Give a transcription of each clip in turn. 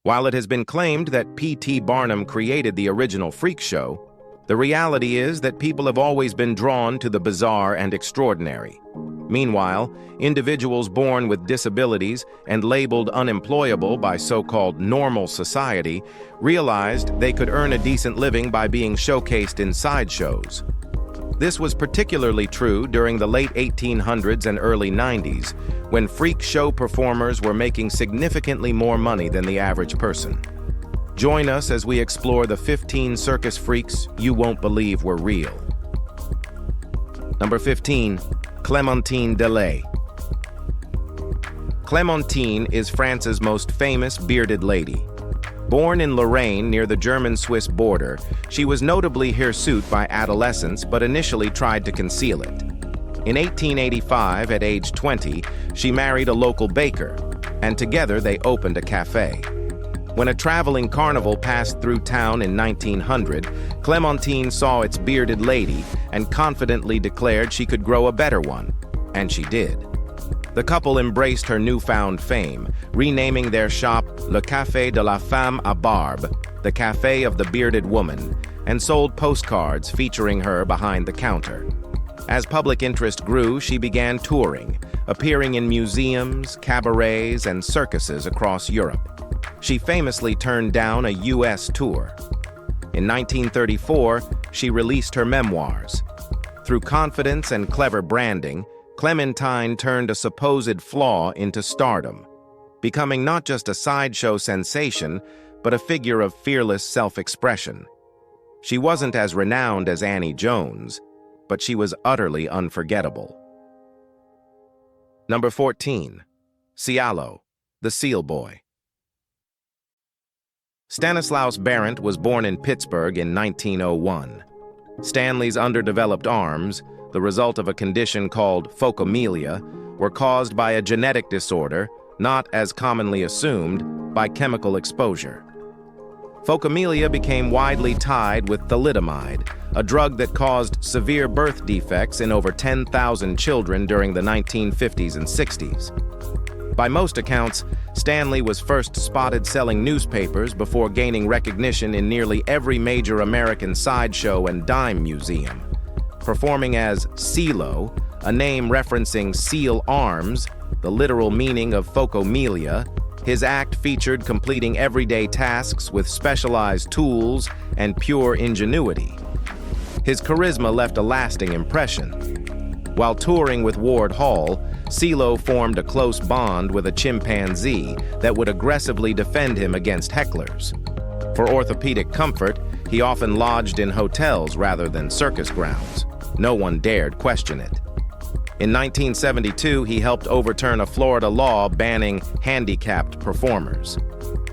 While it has been claimed that P.T. Barnum created the original freak show, the reality is that people have always been drawn to the bizarre and extraordinary. Meanwhile, individuals born with disabilities and labeled unemployable by so-called normal society realized they could earn a decent living by being showcased in sideshows. This was particularly true during the late 1800s and early 90s, when freak show performers were making significantly more money than the average person. Join us as we explore the 15 circus freaks you won't believe were real. Number 15. Clémentine Delay. Clémentine is France's most famous bearded lady. Born in Lorraine near the German-Swiss border, she was notably hirsute by adolescence but initially tried to conceal it. In 1885, at age 20, she married a local baker, and together they opened a cafe. When a traveling carnival passed through town in 1900, Clémentine saw its bearded lady and confidently declared she could grow a better one, and she did. The couple embraced her newfound fame, renaming their shop Le Café de la Femme à Barbe, the Cafe of the Bearded Woman, and sold postcards featuring her behind the counter. As public interest grew, she began touring, appearing in museums, cabarets, and circuses across Europe. She famously turned down a U.S. tour. In 1934, she released her memoirs. Through confidence and clever branding, Clémentine turned a supposed flaw into stardom, becoming not just a sideshow sensation, but a figure of fearless self-expression. She wasn't as renowned as Annie Jones, but she was utterly unforgettable. Number 14. Cialo, the Seal Boy. Stanislaus Barnum was born in Pittsburgh in 1901. Stanley's underdeveloped arms, the result of a condition called phocomelia, were caused by a genetic disorder, not, as commonly assumed, by chemical exposure. Phocomelia became widely tied with thalidomide, a drug that caused severe birth defects in over 10,000 children during the 1950s and 60s. By most accounts, Stanley was first spotted selling newspapers before gaining recognition in nearly every major American sideshow and dime museum. Performing as Cialo, a name referencing seal arms, the literal meaning of phocomelia, his act featured completing everyday tasks with specialized tools and pure ingenuity. His charisma left a lasting impression. While touring with Ward Hall, Cialo formed a close bond with a chimpanzee that would aggressively defend him against hecklers. For orthopedic comfort, he often lodged in hotels rather than circus grounds. No one dared question it. In 1972, he helped overturn a Florida law banning handicapped performers.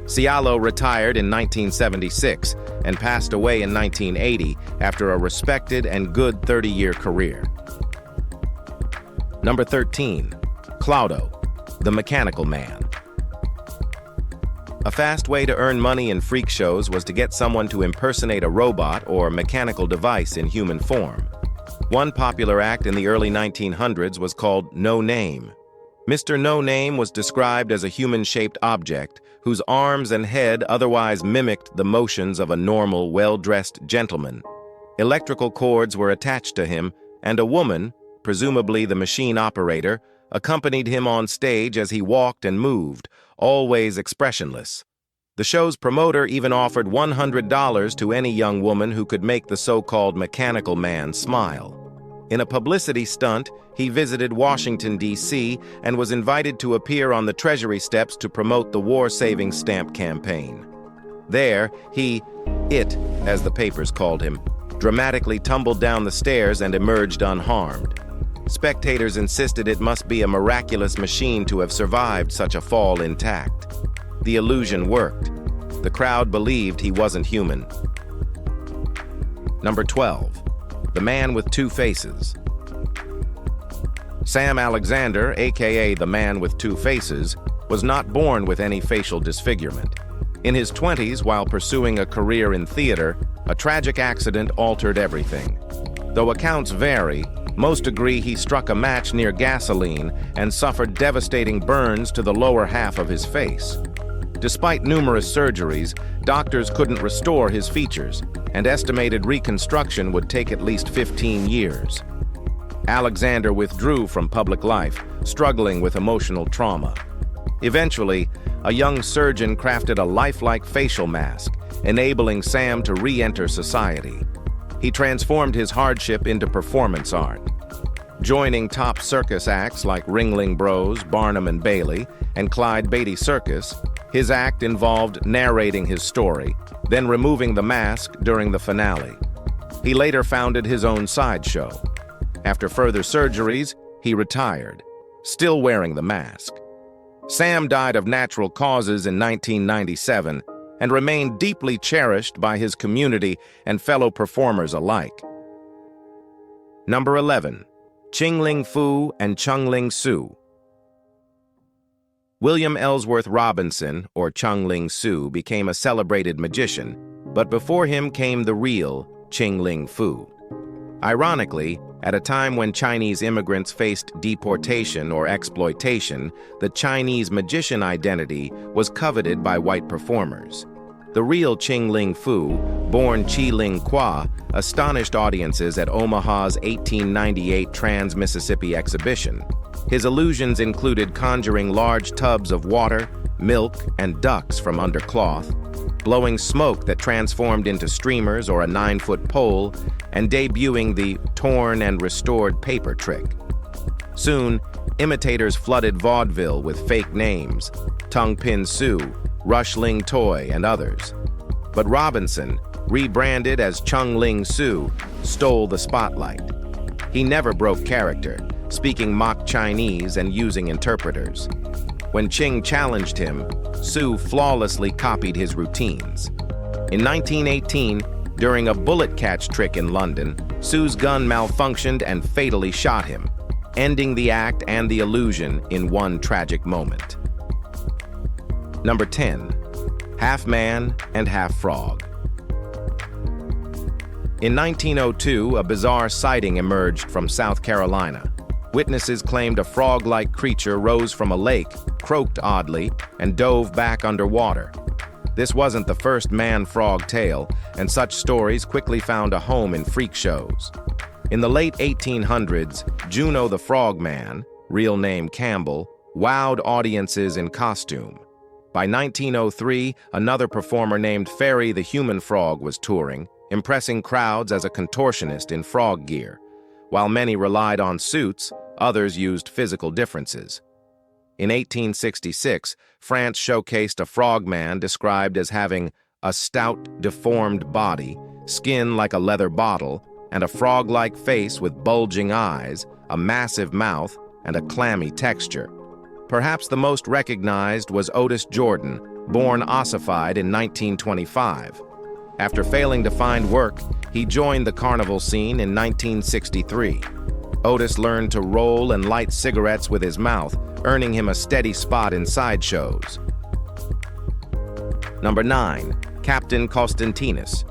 Cialo retired in 1976 and passed away in 1980 after a respected and good 30-year career. Number 13. Cloudo, the Mechanical Man. A fast way to earn money in freak shows was to get someone to impersonate a robot or mechanical device in human form. One popular act in the early 1900s was called No Name. Mr. No Name was described as a human-shaped object whose arms and head otherwise mimicked the motions of a normal, well-dressed gentleman. Electrical cords were attached to him, and a woman, presumably the machine operator, accompanied him on stage as he walked and moved, always expressionless. The show's promoter even offered $100 to any young woman who could make the so-called mechanical man smile. In a publicity stunt, he visited Washington, D.C., and was invited to appear on the Treasury steps to promote the war-saving stamp campaign. There, it, as the papers called him, dramatically tumbled down the stairs and emerged unharmed. Spectators insisted it must be a miraculous machine to have survived such a fall intact. The illusion worked. The crowd believed he wasn't human. Number 12. The Man with Two Faces. Sam Alexander, aka the Man with Two Faces, was not born with any facial disfigurement. In his 20s, while pursuing a career in theater, a tragic accident altered everything. Though accounts vary, most agree he struck a match near gasoline and suffered devastating burns to the lower half of his face. Despite numerous surgeries, doctors couldn't restore his features, and estimated reconstruction would take at least 15 years. Alexander withdrew from public life, struggling with emotional trauma. Eventually, a young surgeon crafted a lifelike facial mask, enabling Sam to re-enter society. He transformed his hardship into performance art. Joining top circus acts like Ringling Bros, Barnum and Bailey, and Clyde Beatty Circus, his act involved narrating his story, then removing the mask during the finale. He later founded his own sideshow. After further surgeries, he retired, still wearing the mask. Sam died of natural causes in 1997 and remained deeply cherished by his community and fellow performers alike. Number 11. Ching-Ling Fu and Chung-Ling Soo. William Ellsworth Robinson, or Chung-Ling Soo, became a celebrated magician, but before him came the real Ching-Ling Fu. Ironically, at a time when Chinese immigrants faced deportation or exploitation, the Chinese magician identity was coveted by white performers. The real Ching-Ling Fu, born Chi-Ling Kwa, astonished audiences at Omaha's 1898 Trans-Mississippi exhibition. His illusions included conjuring large tubs of water, milk, and ducks from under cloth, blowing smoke that transformed into streamers or a 9-foot pole, and debuting the torn and restored paper trick. Soon, imitators flooded vaudeville with fake names, Tung Pin Soo, Rushling Toy, and others. But Robinson, rebranded as Chung-Ling Soo, stole the spotlight. He never broke character, speaking mock Chinese and using interpreters. When Ching challenged him, Soo flawlessly copied his routines. In 1918, during a bullet catch trick in London, Soo's gun malfunctioned and fatally shot him, ending the act and the illusion in one tragic moment. Number 10. Half Man and Half Frog. In 1902, a bizarre sighting emerged from South Carolina. Witnesses claimed a frog-like creature rose from a lake, croaked oddly, and dove back underwater. This wasn't the first man-frog tale, and such stories quickly found a home in freak shows. In the late 1800s, Juno the Frogman, real name Campbell, wowed audiences in costume. By 1903, another performer named Fairy the Human Frog was touring, impressing crowds as a contortionist in frog gear. While many relied on suits, others used physical differences. In 1866, France showcased a frogman described as having a stout, deformed body, skin like a leather bottle, and a frog-like face with bulging eyes, a massive mouth, and a clammy texture. Perhaps the most recognized was Otis Jordan, born ossified in 1925. After failing to find work, he joined the carnival scene in 1963. Otis learned to roll and light cigarettes with his mouth, earning him a steady spot in sideshows. Number 9. Captain Constantinus.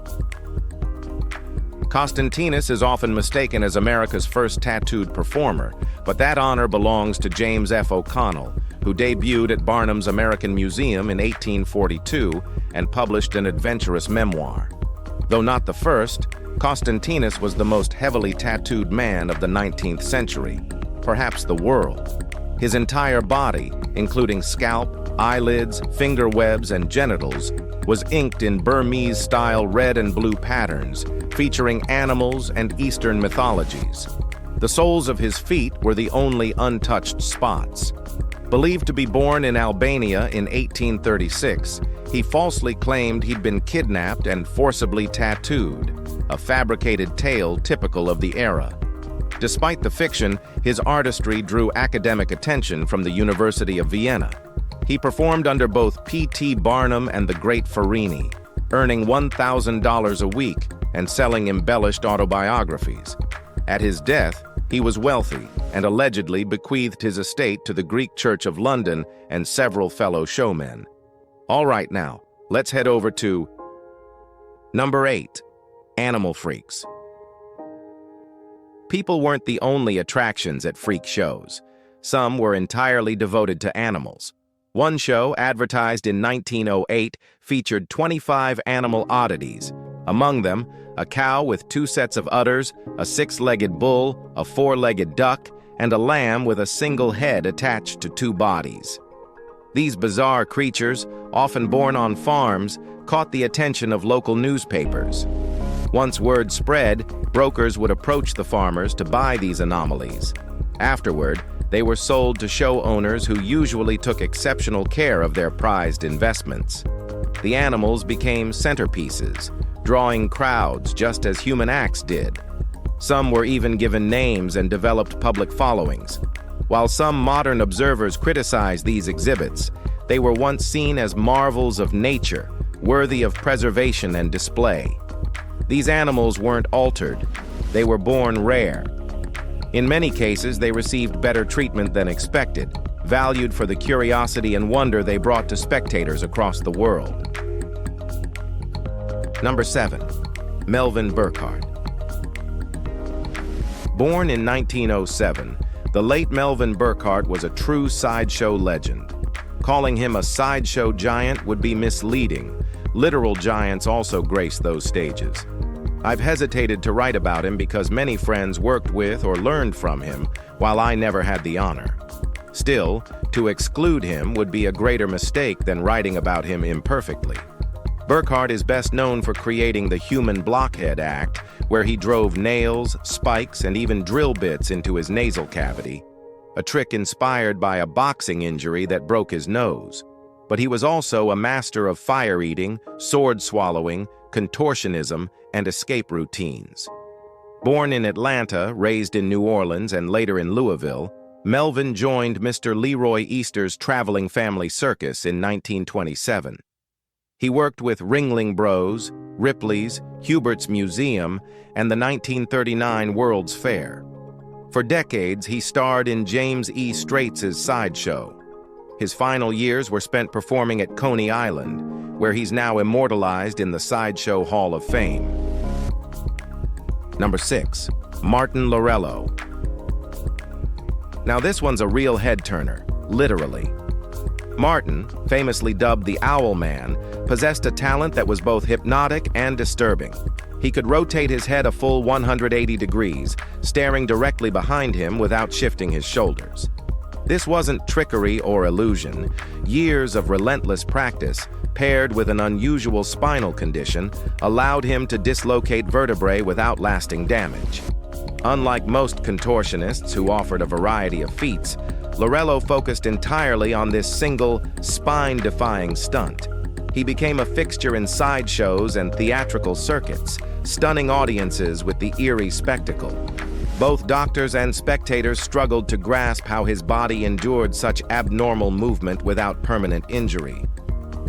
Constantinus is often mistaken as America's first tattooed performer, but that honor belongs to James F. O'Connell, who debuted at Barnum's American Museum in 1842 and published an adventurous memoir. Though not the first, Constantinus was the most heavily tattooed man of the 19th century, perhaps the world. His entire body, including scalp, eyelids, finger webs, and genitals, was inked in Burmese-style red and blue patterns, featuring animals and Eastern mythologies. The soles of his feet were the only untouched spots. Believed to be born in Albania in 1836, he falsely claimed he'd been kidnapped and forcibly tattooed, a fabricated tale typical of the era. Despite the fiction, his artistry drew academic attention from the University of Vienna. He performed under both P.T. Barnum and the Great Farini, earning $1,000 a week and selling embellished autobiographies. At his death, he was wealthy and allegedly bequeathed his estate to the Greek Church of London and several fellow showmen. All right now, let's head over to Number 8. Animal Freaks. People weren't the only attractions at freak shows. Some were entirely devoted to animals. One show, advertised in 1908, featured 25 animal oddities. Among them, a cow with 2 sets of udders, a 6-legged bull, a 4-legged duck, and a lamb with a single head attached to 2 bodies. These bizarre creatures, often born on farms, caught the attention of local newspapers. Once word spread, brokers would approach the farmers to buy these anomalies. Afterward, they were sold to show owners who usually took exceptional care of their prized investments. The animals became centerpieces, drawing crowds just as human acts did. Some were even given names and developed public followings. While some modern observers criticize these exhibits, they were once seen as marvels of nature, worthy of preservation and display. These animals weren't altered, they were born rare. In many cases, they received better treatment than expected, valued for the curiosity and wonder they brought to spectators across the world. Number 7. Melvin Burkhart. Born in 1907, the late Melvin Burkhart was a true sideshow legend. Calling him a sideshow giant would be misleading. Literal giants also graced those stages. I've hesitated to write about him because many friends worked with or learned from him, while I never had the honor. Still, to exclude him would be a greater mistake than writing about him imperfectly. Burkhart is best known for creating the human blockhead act, where he drove nails, spikes, and even drill bits into his nasal cavity, a trick inspired by a boxing injury that broke his nose. But he was also a master of fire-eating, sword-swallowing, contortionism, and escape routines. Born in Atlanta, raised in New Orleans, and later in Louisville, Melvin joined Mr. Leroy Easter's traveling family circus in 1927. He worked with Ringling Bros, Ripley's, Hubert's Museum, and the 1939 World's Fair. For decades, he starred in James E. Straight's Sideshow. His final years were spent performing at Coney Island, where he's now immortalized in the Sideshow Hall of Fame. Number 6. Martin Lorello. Now this one's a real head-turner, literally. Martin, famously dubbed the Owl Man, possessed a talent that was both hypnotic and disturbing. He could rotate his head a full 180 degrees, staring directly behind him without shifting his shoulders. This wasn't trickery or illusion. Years of relentless practice, paired with an unusual spinal condition, allowed him to dislocate vertebrae without lasting damage. Unlike most contortionists who offered a variety of feats, Lorello focused entirely on this single, spine-defying stunt. He became a fixture in sideshows and theatrical circuits, stunning audiences with the eerie spectacle. Both doctors and spectators struggled to grasp how his body endured such abnormal movement without permanent injury.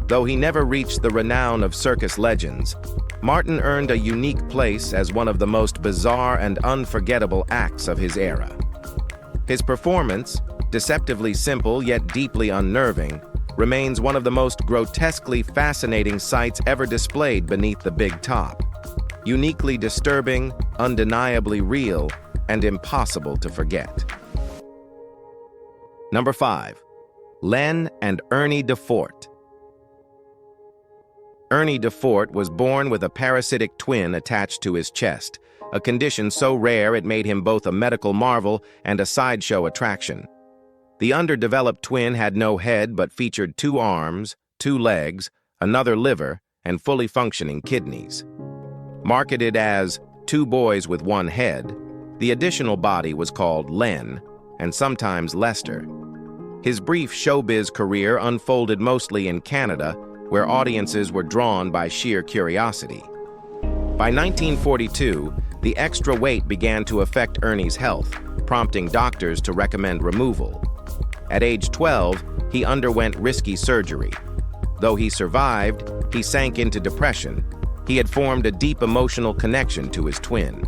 Though he never reached the renown of circus legends, Martin earned a unique place as one of the most bizarre and unforgettable acts of his era. His performance, deceptively simple yet deeply unnerving, remains one of the most grotesquely fascinating sights ever displayed beneath the big top. Uniquely disturbing, undeniably real, and impossible to forget. Number 5. Len and Ernie DeFort. Ernie DeFort was born with a parasitic twin attached to his chest, a condition so rare it made him both a medical marvel and a sideshow attraction. The underdeveloped twin had no head but featured 2 arms, 2 legs, another liver, and fully functioning kidneys. Marketed as 2 boys with 1 head, the additional body was called Len, and sometimes Lester. His brief showbiz career unfolded mostly in Canada, where audiences were drawn by sheer curiosity. By 1942, the extra weight began to affect Ernie's health, prompting doctors to recommend removal. At age 12, he underwent risky surgery. Though he survived, he sank into depression. He had formed a deep emotional connection to his twin.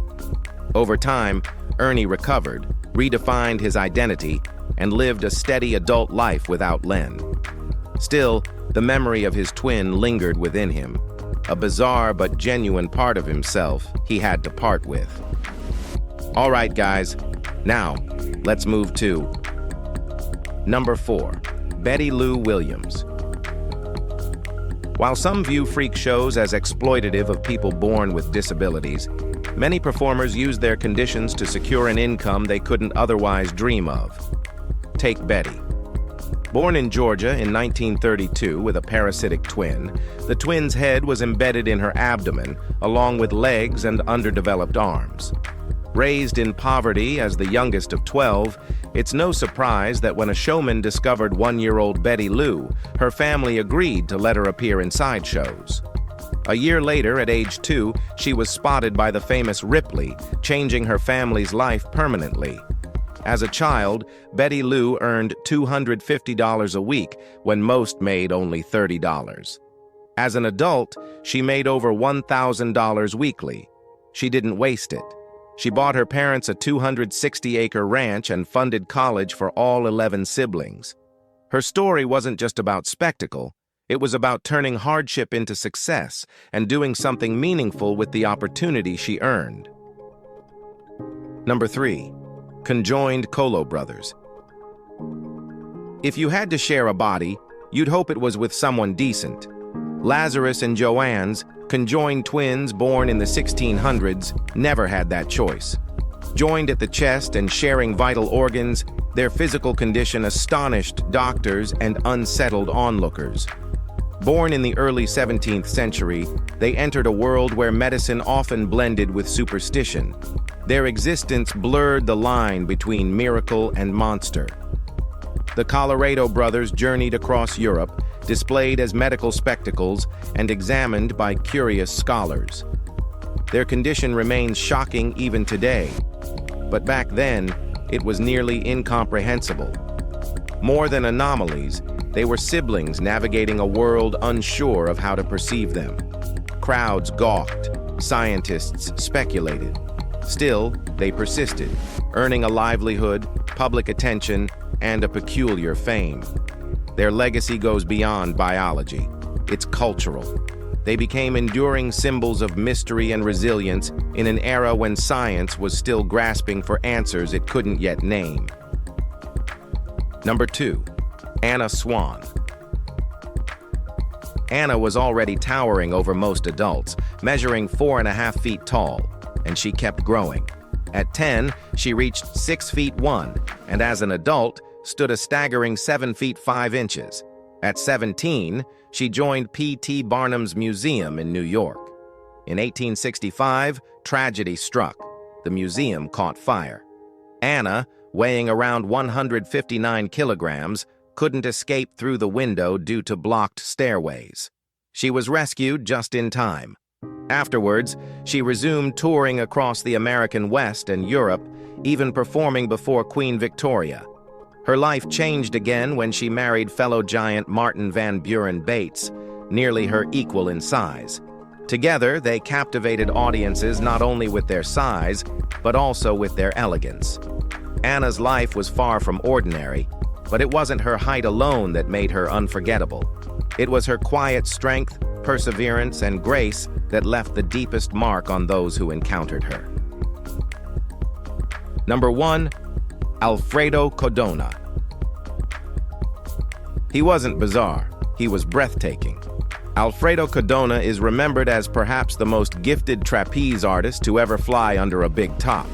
Over time, Ernie recovered, redefined his identity, and lived a steady adult life without Len. Still, the memory of his twin lingered within him, a bizarre but genuine part of himself he had to part with. All right, guys, now let's move to Number 4. Betty Lou Williams. While some view freak shows as exploitative of people born with disabilities, many performers use their conditions to secure an income they couldn't otherwise dream of. Take Betty. Born in Georgia in 1932 with a parasitic twin, the twin's head was embedded in her abdomen, along with legs and underdeveloped arms. Raised in poverty as the youngest of 12, it's no surprise that when a showman discovered one-year-old Betty Lou, her family agreed to let her appear in sideshows. A year later, at age 2, she was spotted by the famous Ripley, changing her family's life permanently. As a child, Betty Lou earned $250 a week when most made only $30. As an adult, she made over $1,000 weekly. She didn't waste it. She bought her parents a 260-acre ranch and funded college for all 11 siblings. Her story wasn't just about spectacle. It was about turning hardship into success and doing something meaningful with the opportunity she earned. Number 3. Conjoined Colo brothers. If you had to share a body, you'd hope it was with someone decent. Lazarus and Joanne's, conjoined twins born in the 1600s, never had that choice. Joined at the chest and sharing vital organs, their physical condition astonished doctors and unsettled onlookers. Born in the early 17th century, they entered a world where medicine often blended with superstition. Their existence blurred the line between miracle and monster. The Colorado brothers journeyed across Europe, displayed as medical spectacles and examined by curious scholars. Their condition remains shocking even today, but back then, it was nearly incomprehensible. More than anomalies, they were siblings navigating a world unsure of how to perceive them. Crowds gawked, scientists speculated. Still, they persisted, earning a livelihood, public attention, and a peculiar fame. Their legacy goes beyond biology. It's cultural. They became enduring symbols of mystery and resilience in an era when science was still grasping for answers it couldn't yet name. Number 2. Anna Swan. Anna was already towering over most adults, measuring 4.5 feet tall, and she kept growing. At 10, she reached 6 feet 1, and as an adult, stood a staggering 7 feet 5 inches. At 17, she joined P.T. Barnum's museum in New York. In 1865, tragedy struck. The museum caught fire. Anna, weighing around 159 kilograms, couldn't escape through the window due to blocked stairways. She was rescued just in time. Afterwards, she resumed touring across the American West and Europe, even performing before Queen Victoria. Her life changed again when she married fellow giant Martin Van Buren Bates, nearly her equal in size. Together, they captivated audiences not only with their size, but also with their elegance. Anna's life was far from ordinary, but it wasn't her height alone that made her unforgettable. It was her quiet strength, perseverance, and grace that left the deepest mark on those who encountered her. Number 1. Alfredo Codona. He wasn't bizarre, he was breathtaking. Alfredo Codona is remembered as perhaps the most gifted trapeze artist to ever fly under a big top.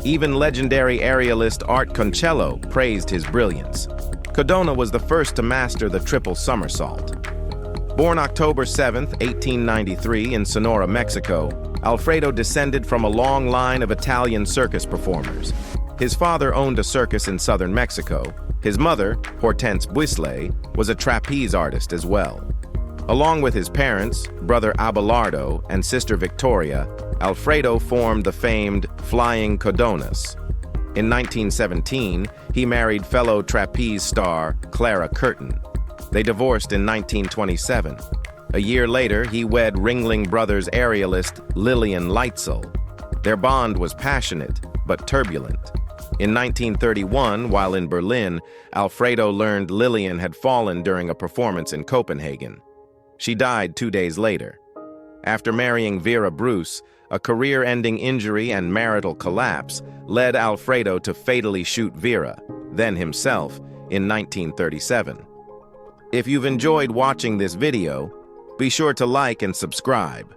Even legendary aerialist Art Concello praised his brilliance. Codona was the first to master the triple somersault. Born October 7, 1893 in Sonora, Mexico, Alfredo descended from a long line of Italian circus performers. His father owned a circus in southern Mexico. His mother, Hortense Buisley, was a trapeze artist as well. Along with his parents, brother Abelardo, and sister Victoria, Alfredo formed the famed Flying Codonas. In 1917, he married fellow trapeze star Clara Curtin. They divorced in 1927. A year later, he wed Ringling Brothers aerialist Lillian Leitzel. Their bond was passionate, but turbulent. In 1931, while in Berlin, Alfredo learned Lillian had fallen during a performance in Copenhagen. She died 2 days later. After marrying Vera Bruce, a career-ending injury and marital collapse led Alfredo to fatally shoot Vera, then himself, in 1937. If you've enjoyed watching this video, be sure to like and subscribe.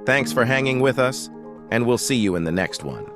Thanks for hanging with us, and we'll see you in the next one.